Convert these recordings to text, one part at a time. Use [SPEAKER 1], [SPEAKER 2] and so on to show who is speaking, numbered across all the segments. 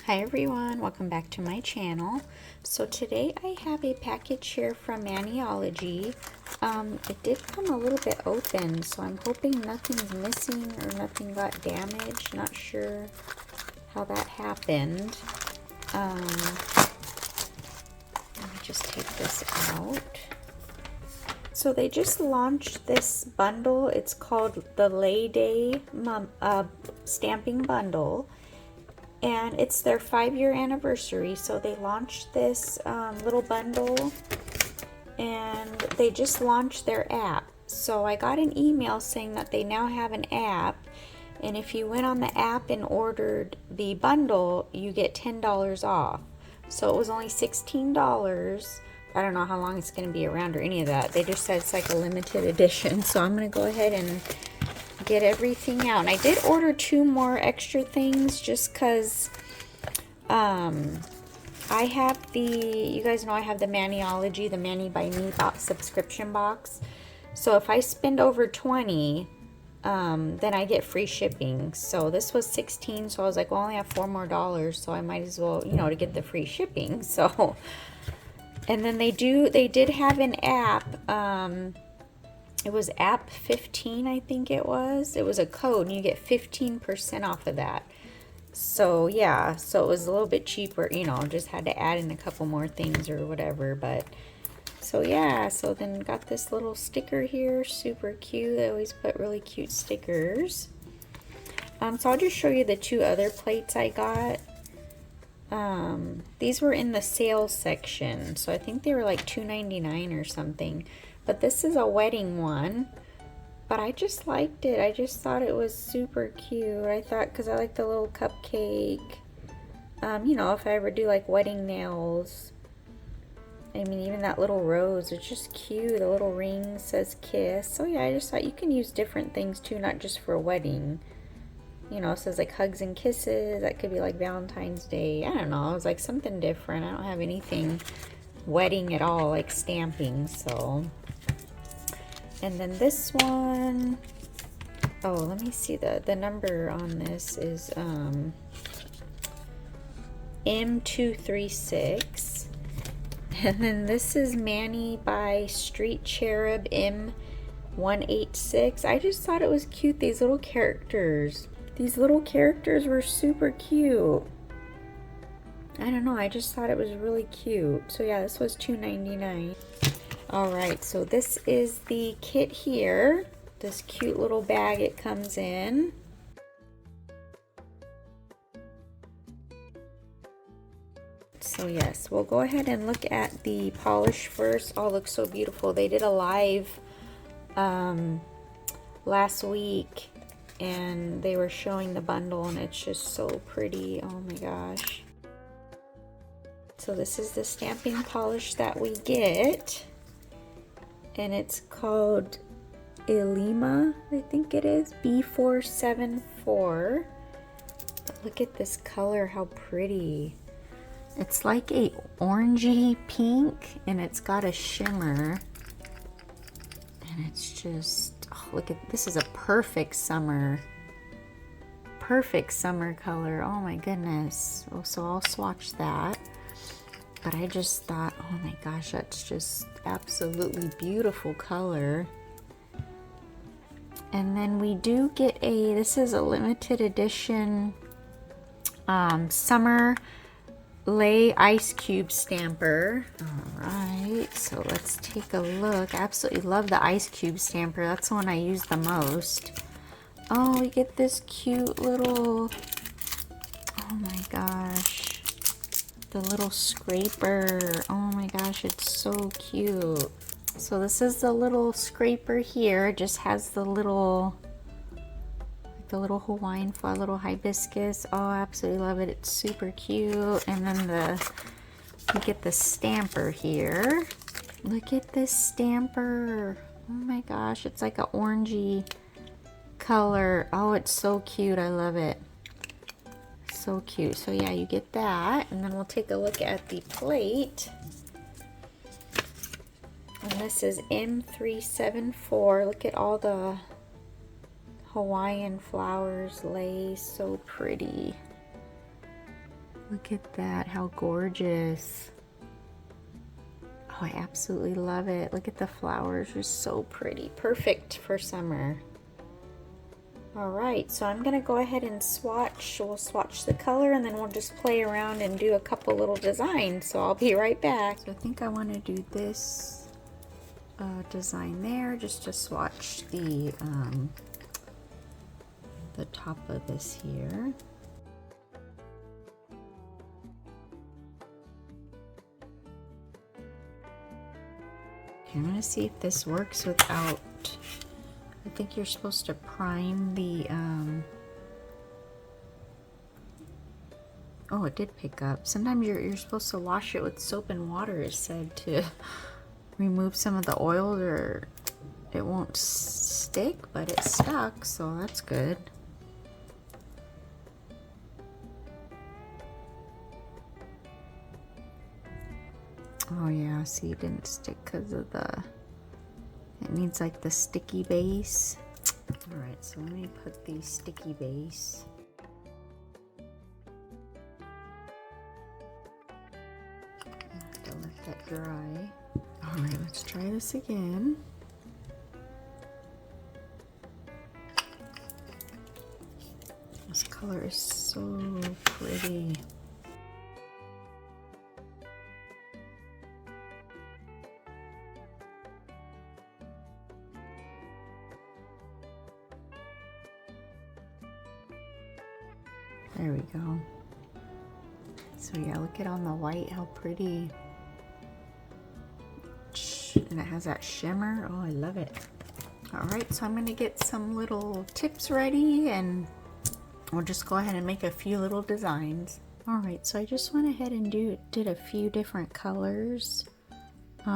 [SPEAKER 1] Hi everyone, welcome back to my channel. So today I have a package here from Maniology. It did come a little bit open, so I'm hoping nothing's missing or nothing got damaged. Not sure how that happened. Let me just take this out. So they just launched this bundle. It's called the Lei Day Stamping Bundle. And it's their 5-year anniversary, so they launched this little bundle, and they just launched their app. So I got an email saying that they now have an app, and if you went on the app and ordered the bundle, you get $10 off. So it was only $16. I don't know how long it's going to be around or any of that. They just said it's like a limited edition, so I'm going to go ahead and get everything out. And I did order 2 more extra things just because I have you guys know I have the Maniology, the Mani by Me subscription box. So if I spend over 20, then I get free shipping. So this was 16, so I was like, well, I only have $4 more, so I might as well, you know, to get the free shipping. So, and then they did have an app. It was app 15, I think it was. It was a code, and you get 15% off of that. So yeah, so it was a little bit cheaper, you know, just had to add in a couple more things or whatever. But so yeah, so then got this little sticker here, super cute. They always put really cute stickers. So I'll just show you the 2 other plates I got. These were in the sales section, so I think they were like $2.99 or something. But this is a wedding one, but I just liked it. I just thought it was super cute. I thought, because I like the little cupcake. You know, if I ever do like wedding nails, I mean, even that little rose, it's just cute. The little ring says kiss. So yeah, I just thought you can use different things too, not just for a wedding. You know, it says like hugs and kisses. That could be like Valentine's Day. I don't know. It was like something different. I don't have anything wedding at all, like stamping, so. And then this one, oh, let me see, the number on this is M236. And then this is Mani by Street Cherub M186. I just thought it was cute, these little characters. These little characters were super cute. I don't know, I just thought it was really cute. So yeah, this was $2.99. Alright, so this is the kit here. This cute little bag it comes in. So yes, we'll go ahead and look at the polish first. Oh, looks so beautiful. They did a live last week, and they were showing the bundle, and it's just so pretty. Oh my gosh. So this is the stamping polish that we get. And it's called Ilima, I think it is, B474. But look at this color, how pretty. It's like a orangey pink, and it's got a shimmer. And it's just, oh, look at, this is a perfect summer color. Oh my goodness. Oh, so I'll swatch that. But I just thought, oh my gosh, that's just absolutely beautiful color. And then we do get this is a limited edition summer Lei ice cube stamper. All right, so let's take a look. I absolutely love the ice cube stamper. That's the one I use the most. Oh, we get this cute little, oh my gosh. The little scraper. Oh my gosh, it's so cute. So this is the little scraper here. It just has the little, like the little Hawaiian flower, little hibiscus. Oh, I absolutely love it. It's super cute. And then you get the stamper here. Look at this stamper. Oh my gosh, it's like an orangey color. Oh, it's so cute. I love it. So cute. So yeah, you get that, and then we'll take a look at the plate. And this is M374. Look at all the Hawaiian flowers lace, so pretty. Look at that, how gorgeous. Oh, I absolutely love it. Look at the flowers, they're so pretty. Perfect for summer. All right, so I'm gonna go ahead and swatch. We'll swatch the color and then we'll just play around and do a couple little designs. So I'll be right back. So I think I wanna do this design there, just to swatch the top of this here. Okay, I'm gonna see if this works without, I think you're supposed to prime the, oh, it did pick up. Sometimes you're supposed to wash it with soap and water, it said, to remove some of the oil or it won't stick, but it stuck, so that's good. Oh yeah, see, it didn't stick because of the, it needs like the sticky base. All right, so let me put the sticky base. I have to let that dry. All right, let's try this again. This color is so pretty. There we go. So yeah, look at on the white, how pretty. And it has that shimmer. Oh, I love it. All right, so I'm gonna get some little tips ready and we'll just go ahead and make a few little designs. All right, so I just went ahead and did a few different colors,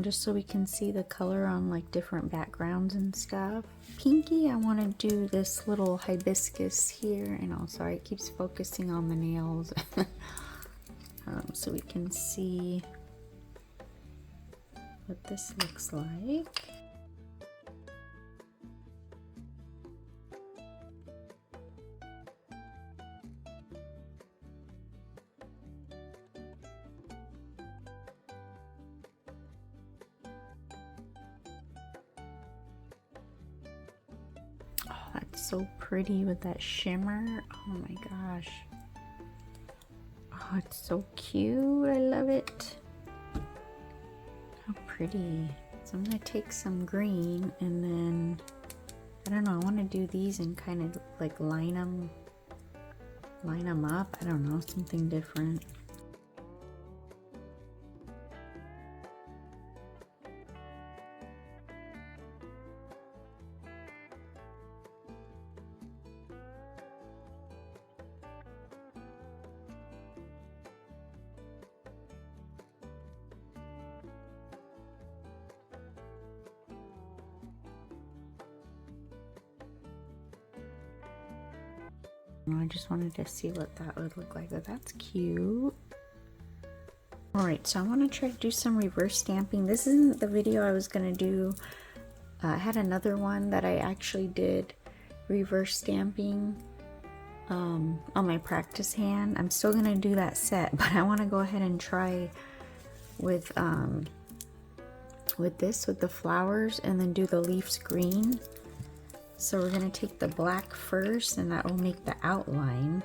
[SPEAKER 1] just so we can see the color on like different backgrounds and stuff. Pinky, I want to do this little hibiscus here, and oh, sorry, it keeps focusing on the nails. So we can see what this looks like. Oh, that's so pretty with that shimmer. Oh my gosh. Oh, it's so cute. I love it. How pretty. So I'm gonna take some green and then, I don't know, I want to do these and kind of like line them up. I don't know, something different. I just wanted to see what that would look like, but that's cute. Alright, so I want to try to do some reverse stamping. This isn't the video I was going to do. I had another one that I actually did reverse stamping on my practice hand. I'm still going to do that set, but I want to go ahead and try with this, with the flowers, and then do the leaves green. So we're going to take the black first, and that will make the outline.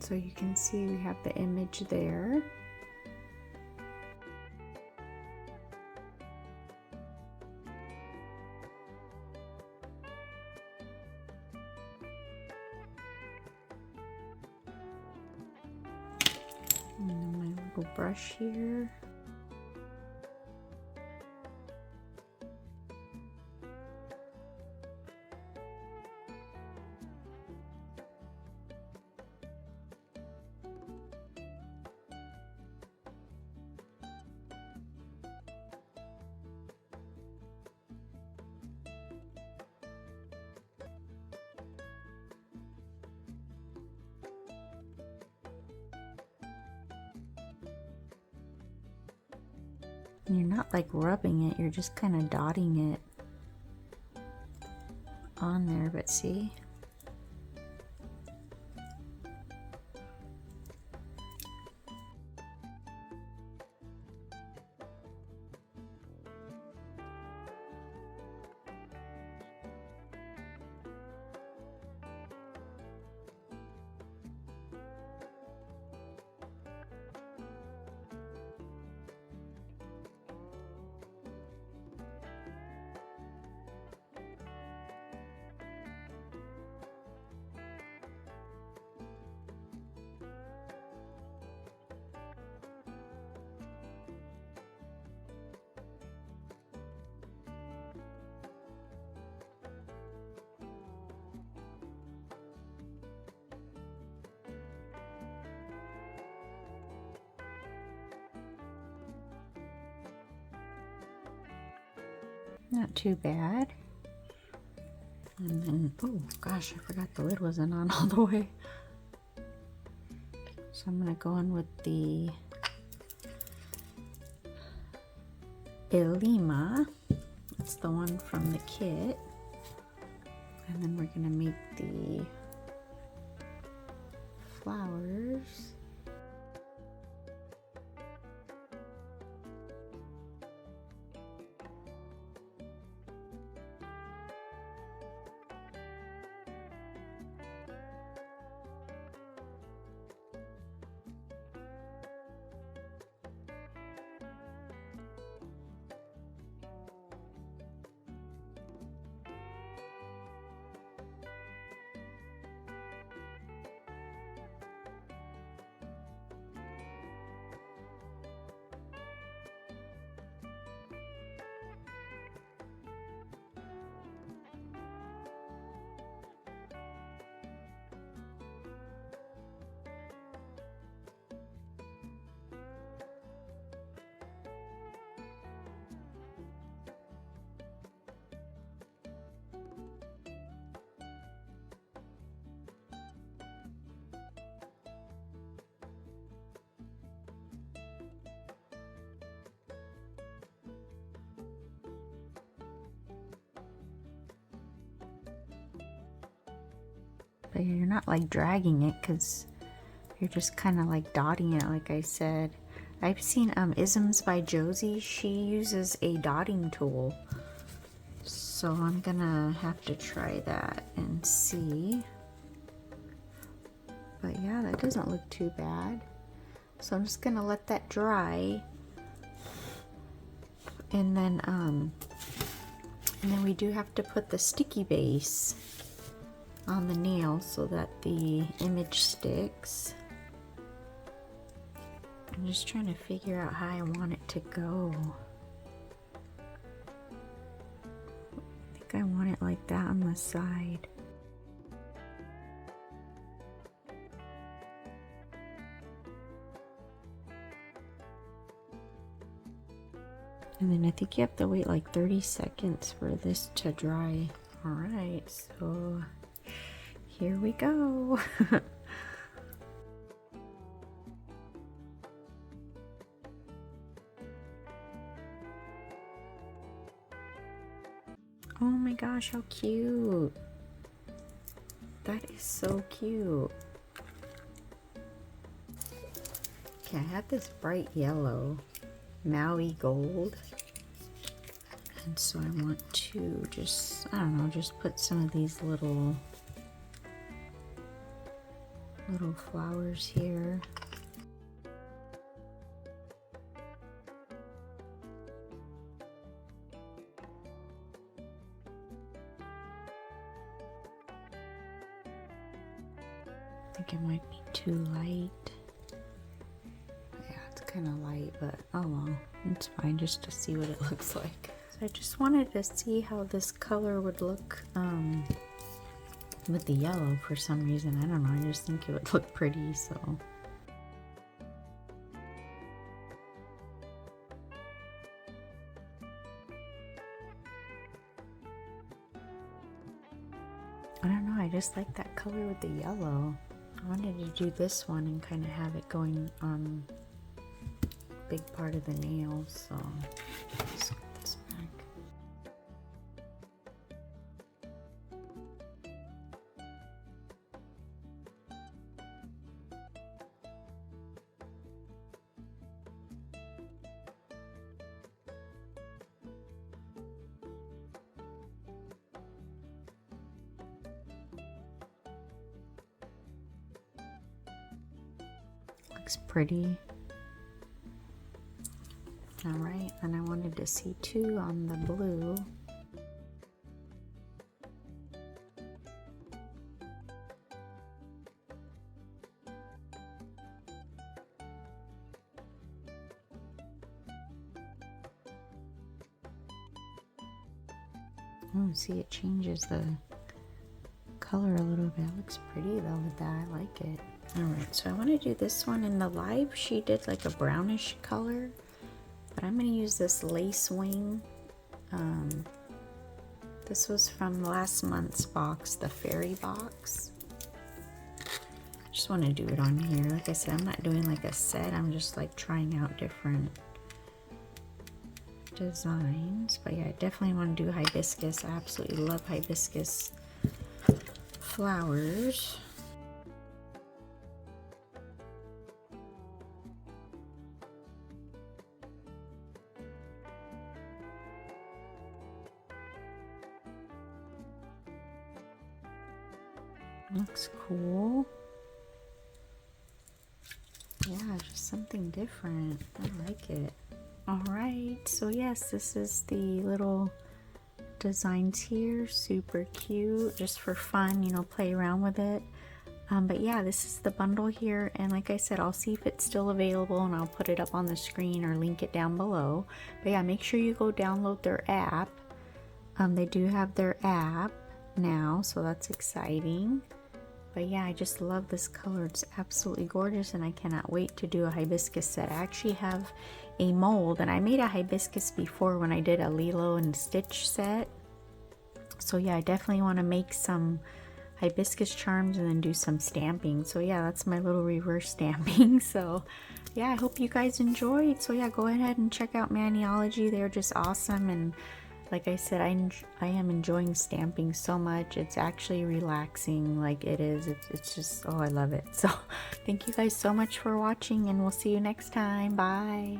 [SPEAKER 1] So you can see we have the image there. And then my little brush here. You're not like rubbing it, you're just kind of dotting it on there, but see? Not too bad. And then, oh gosh, I forgot the lid wasn't on all the way. So I'm gonna go in with the Elima. That's the one from the kit. And then we're gonna make the flowers. But you're not like dragging it because you're just kind of like dotting it, like I said. I've seen Isms by Josie. She uses a dotting tool. So I'm gonna have to try that and see. But yeah, that doesn't look too bad. So I'm just gonna let that dry. And then we do have to put the sticky base on the nail so that the image sticks. I'm just trying to figure out how I want it to go. I think I want it like that on the side. And then I think you have to wait like 30 seconds for this to dry. Alright, so here we go. Oh my gosh, how cute. That is so cute. Okay, I have this bright yellow Maui gold. And so I want to just, I don't know, just put some of these little flowers here. I think it might be too light. Yeah, it's kind of light, but oh well, it's fine just to see what it looks like. So I just wanted to see how this color would look with the yellow for some reason. I don't know, I just think it would look pretty, so. I don't know, I just like that color with the yellow. I wanted to do this one and kind of have it going on big part of the nail, so just put this back. Looks pretty. All right, and I wanted to see too on the blue. Oh, see, it changes the color a little bit. It looks pretty though with that. I like it. Alright, so I want to do this one. In the live she did like a brownish color, but I'm going to use this lace wing. This was from last month's box, the fairy box. I just want to do it on here. Like I said, I'm not doing like a set, I'm just like trying out different designs. But yeah, I definitely want to do hibiscus. I absolutely love hibiscus flowers. Looks cool. Yeah, just something different. I like it. Alright, so yes, this is the little designs here. Super cute, just for fun, you know, play around with it. But yeah, this is the bundle here, and like I said, I'll see if it's still available and I'll put it up on the screen or link it down below. But yeah, make sure you go download their app. They do have their app now, so that's exciting. But yeah, I just love this color. It's absolutely gorgeous, and I cannot wait to do a hibiscus set. I actually have a mold, and I made a hibiscus before when I did a Lilo and Stitch set. So yeah, I definitely want to make some hibiscus charms and then do some stamping. So yeah, that's my little reverse stamping. So yeah, I hope you guys enjoyed. So yeah, go ahead and check out Maniology. They're just awesome, and like I said, I am enjoying stamping so much. It's actually relaxing, like it is. It's just, oh, I love it. So thank you guys so much for watching, and we'll see you next time. Bye.